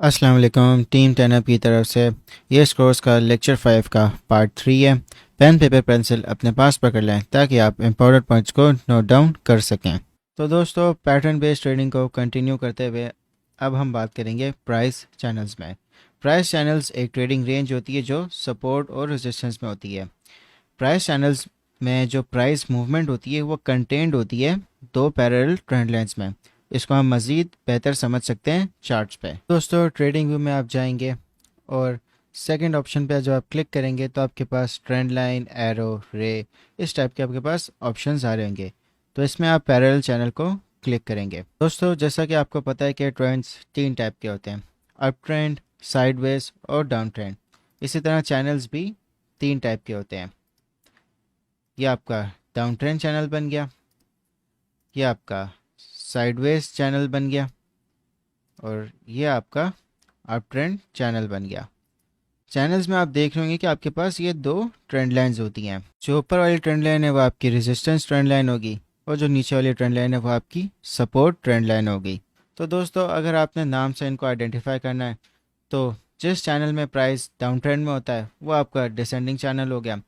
अस्सलाम वालेकुम। टीम 10 की तरफ से ये इस कोर्स का लेक्चर 5 का पार्ट 3 है। पेन पेपर पेंसिल अपने पास पकड़ लें ताकि आप इम्पोर्टेंट पॉइंट्स को नोट डाउन कर सकें। तो दोस्तों, पैटर्न बेस्ड ट्रेडिंग को कंटिन्यू करते हुए अब हम बात करेंगे प्राइस चैनल्स में। प्राइस चैनल्स एक ट्रेडिंग रेंज होती है जो सपोर्ट और रेजिस्टेंस में होती है। प्राइस चैनल्स में जो प्राइस मूवमेंट होती है वो कंटेंड होती है दो पैरेलल ट्रेंड लाइंस में। इसको हम मज़ीद बेहतर समझ सकते हैं चार्ट्स पे। दोस्तों, ट्रेडिंग व्यू में आप जाएंगे और सेकंड ऑप्शन पे जो आप क्लिक करेंगे तो आपके पास ट्रेंड लाइन, एरो, रे, इस टाइप के आपके पास ऑप्शंस आ रहे होंगे। तो इसमें आप पैरेलल चैनल को क्लिक करेंगे। दोस्तों, जैसा कि आपको पता है कि ट्रेंड्स तीन टाइप के होते हैं: अप ट्रेंड, साइडवेज और डाउन ट्रेंड। इसी तरह चैनल्स भी तीन टाइप के होते हैं। ये आपका डाउन ट्रेंड चैनल बन गया, ये आपका साइडवेज चैनल बन गया और ये आपका अप ट्रेंड चैनल बन गया। चैनल्स में आप देख रहे होंगे कि आपके पास ये दो ट्रेंड लाइंस होती हैं। जो ऊपर वाली ट्रेंड लाइन है वो आपकी रेजिस्टेंस ट्रेंड लाइन होगी और जो नीचे वाली ट्रेंड लाइन है वो आपकी सपोर्ट ट्रेंड लाइन होगी। तो दोस्तों, अगर आपने नाम से इनको आइडेंटिफाई करना है तो जिस चैनल में प्राइस डाउन ट्रेंड में होता है वो आपका डिसेंडिंग चैनल हो गया,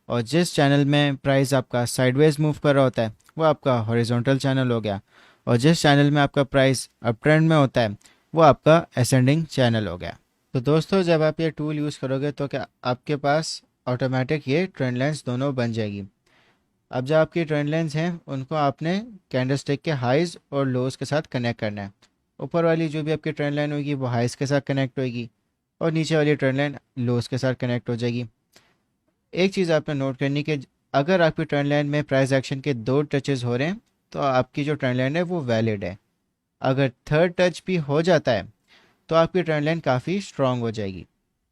और जिस चैनल में प्राइस आपका साइडवेज मूव कर रहा होता है वो आपका हॉरिजॉन्टल चैनल हो गया, और जिस चैनल में आपका प्राइस अप ट्रेंड में होता है वो आपका असेंडिंग चैनल हो गया। तो दोस्तों, जब आप ये टूल यूज़ करोगे तो क्या आपके पास ऑटोमेटिक ये ट्रेंड लाइंस दोनों बन जाएगी। अब जो आपकी ट्रेंड लाइंस हैं उनको आपने कैंडलस्टिक के हाइज और लोज के साथ कनेक्ट करना है। ऊपर वाली जो भी आपकी ट्रेंड लाइन होगी वो हाइज के साथ कनेक्ट होगी और नीचे वाली ट्रेंड लाइन लोज के साथ कनेक्ट हो जाएगी। एक चीज़ आपने नोट करनी कि अगर आपकी ट्रेंड लाइन में प्राइस एक्शन के दो टचेस हो रहे हैं तो आपकी जो ट्रेंड लाइन है वो वैलिड है। अगर थर्ड टच भी हो जाता है तो आपकी ट्रेंड लाइन काफ़ी स्ट्रांग हो जाएगी।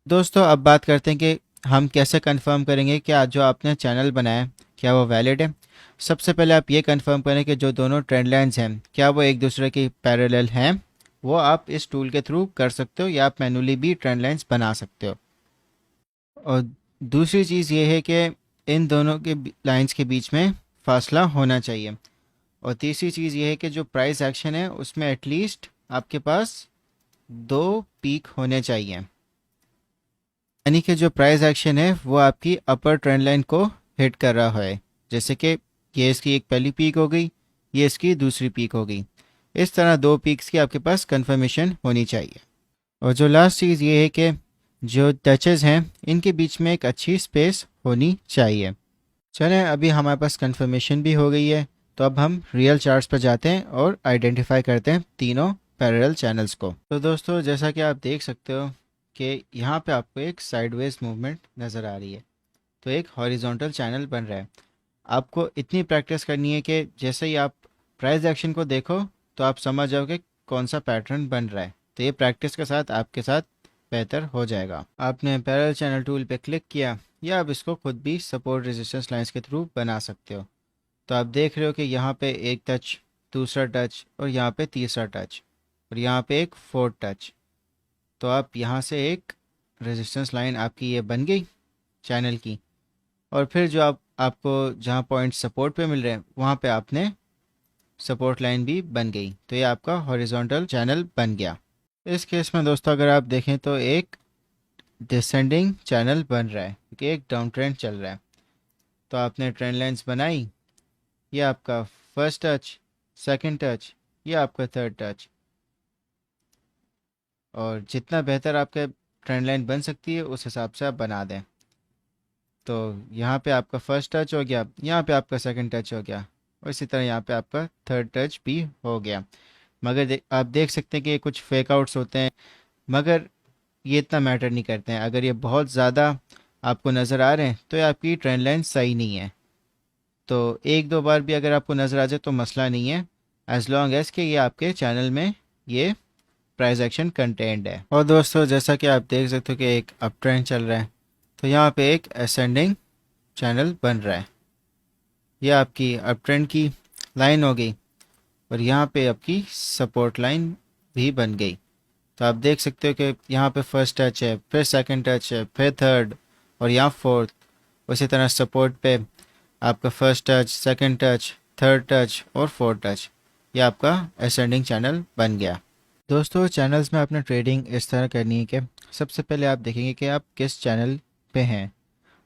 दोस्तों, अब बात करते हैं कि हम कैसे कंफर्म करेंगे कि आज जो आपने चैनल बनाया है क्या वो वैलिड है। सबसे पहले आप ये कंफर्म करें कि जो दोनों ट्रेंड लाइंस हैं क्या वो एक दूसरे की पैरेलल हैं। वो आप इस टूल के थ्रू कर सकते हो या आप मैनुअली भी ट्रेंड लाइंस बना सकते हो। और दूसरी चीज़ ये है कि इन दोनों के लाइंस के बीच में फासला होना चाहिए। और तीसरी चीज़ ये है कि जो प्राइस एक्शन है उसमें एटलीस्ट आपके पास दो पीक होने चाहिए, यानी कि जो प्राइस एक्शन है वो आपकी अपर ट्रेंड लाइन को हिट कर रहा है। जैसे कि ये इसकी एक पहली पीक हो गई, ये इसकी दूसरी पीक हो गई। इस तरह दो पीक्स की आपके पास कंफर्मेशन होनी चाहिए। और जो लास्ट चीज़ ये है कि जो टचेस हैं इनके बीच में एक अच्छी स्पेस होनी चाहिए। चलें, अभी हमारे पास कंफर्मेशन भी हो गई है तो अब हम रियल चार्ट्स पर जाते हैं और आइडेंटिफाई करते हैं तीनों पैरेलल चैनल्स को। तो दोस्तों, जैसा कि आप देख सकते हो कि यहाँ पे आपको एक साइडवेज मूवमेंट नज़र आ रही है, तो एक हॉरिजॉन्टल चैनल बन रहा है। आपको इतनी प्रैक्टिस करनी है कि जैसे ही आप प्राइस एक्शन को देखो तो आप समझ जाओ कि कौन सा पैटर्न बन रहा है। तो ये प्रैक्टिस के साथ आपके साथ बेहतर हो जाएगा। आपने पैरेलल चैनल टूल पे क्लिक किया या आप इसको खुद भी सपोर्ट रेजिस्टेंस लाइंस के थ्रू बना सकते हो। तो आप देख रहे हो कि यहाँ पे एक टच, दूसरा टच और यहाँ पे तीसरा टच और यहाँ पे एक फोर्थ टच। तो आप यहाँ से एक रेजिस्टेंस लाइन आपकी ये बन गई चैनल की, और फिर जो आपको जहाँ पॉइंट सपोर्ट पे मिल रहे हैं वहाँ पे आपने सपोर्ट लाइन भी बन गई। तो ये आपका हॉरिजॉन्टल चैनल बन गया। इस केस में दोस्तों अगर आप देखें तो एक डिसेंडिंग चैनल बन रहा है क्योंकि एक डाउन ट्रेंड चल रहा है। तो आपने ट्रेंड लाइंस बनाई, ये आपका फर्स्ट टच, सेकंड टच, ये आपका थर्ड टच। और जितना बेहतर आपके ट्रेंड लाइन बन सकती है उस हिसाब से आप बना दें। तो यहाँ पे आपका फर्स्ट टच हो गया, यहाँ पे आपका सेकंड टच हो गया और इसी तरह यहाँ पे आपका थर्ड टच भी हो गया। मगर आप देख सकते हैं कि ये कुछ फेक आउट्स होते हैं, मगर ये इतना मैटर नहीं करते हैं। अगर ये बहुत ज़्यादा आपको नज़र आ रहे हैं तो ये आपकी ट्रेंड लाइन सही नहीं है। तो एक दो बार भी अगर आपको नज़र आ जाए तो मसला नहीं है, एज लॉन्ग एज कि ये आपके चैनल में ये प्राइस एक्शन कंटेंट है। और दोस्तों, जैसा कि आप देख सकते हो कि एक अप ट्रेंड चल रहा है तो यहाँ पे एक असेंडिंग चैनल बन रहा है। ये आपकी अप ट्रेंड की लाइन हो गई और यहाँ पे आपकी सपोर्ट लाइन भी बन गई। तो आप देख सकते हो कि यहाँ पे फर्स्ट टच है, फिर सेकंड टच है, फिर थर्ड और यहाँ फोर्थ। उसी तरह सपोर्ट पे आपका first touch, second touch, third touch और फोर्थ टच। ये आपका असेंडिंग चैनल बन गया। दोस्तों चैनल्स में आपने ट्रेडिंग इस तरह करनी है कि सबसे पहले आप देखेंगे कि आप किस चैनल पे हैं।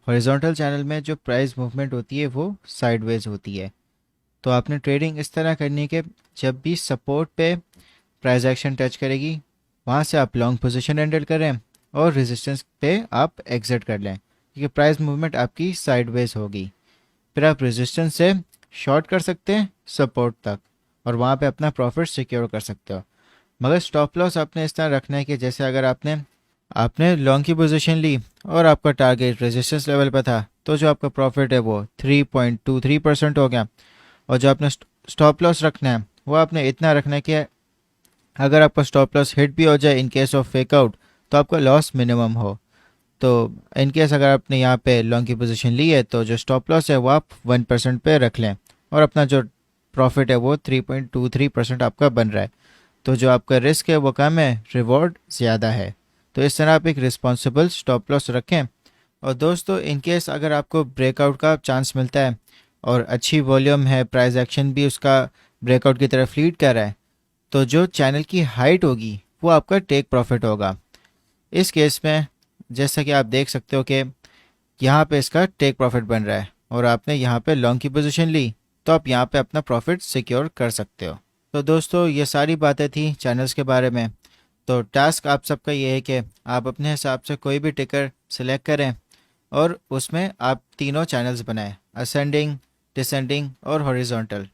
हॉरिजॉन्टल चैनल में जो प्राइस मूवमेंट होती है वो साइडवेज होती है। तो आपने ट्रेडिंग इस तरह करनी है कि जब भी सपोर्ट पे प्राइस एक्शन टच करेगी वहाँ से आप लॉन्ग पोजीशन एंटर करें और रेजिस्टेंस पे आप एग्जिट कर लें, क्योंकि प्राइस मूवमेंट आपकी साइडवेज होगी। फिर आप रेजिस्टेंस से शॉर्ट कर सकते हैं सपोर्ट तक और वहाँ पे अपना प्रॉफिट सिक्योर कर सकते हो। मगर स्टॉप लॉस आपने इस तरह रखना है कि जैसे अगर आपने आपने लॉन्ग की पोजीशन ली और आपका टारगेट रेजिस्टेंस लेवल पर था, तो जो आपका प्रॉफिट है वो 3.23% हो गया। और जो आपने स्टॉप लॉस रखना है वो आपने इतना रखना है कि अगर आपका स्टॉप लॉस हिट भी हो जाए इन केस ऑफ फेकआउट, तो आपका लॉस मिनिमम हो। तो इन केस अगर आपने यहाँ पे लॉन्ग की पोजीशन ली है तो जो स्टॉप लॉस है वो आप 1% पे रख लें और अपना जो प्रॉफिट है वो 3.23% आपका बन रहा है। तो जो आपका रिस्क है वो कम है, रिवॉर्ड ज़्यादा है। तो इस तरह आप एक रिस्पॉन्सिबल स्टॉप लॉस रखें। और दोस्तों इन केस अगर आपको ब्रेकआउट का चांस मिलता है और अच्छी वॉल्यूम है, प्राइस एक्शन भी उसका ब्रेकआउट की तरफ लीड कर रहा है, तो जो चैनल की हाइट होगी वो आपका टेक प्रॉफिट होगा। इस केस में जैसा कि आप देख सकते हो कि यहाँ पे इसका टेक प्रॉफिट बन रहा है और आपने यहाँ पे लॉन्ग की पोजीशन ली, तो आप यहाँ पे अपना प्रॉफिट सिक्योर कर सकते हो। तो दोस्तों ये सारी बातें थी चैनल्स के बारे में। तो टास्क आप सबका ये है कि आप अपने हिसाब से कोई भी टिकर सिलेक्ट करें और उसमें आप तीनों चैनल्स बनाएं, असेंडिंग, डिसेंडिंग और हॉरिजॉन्टल।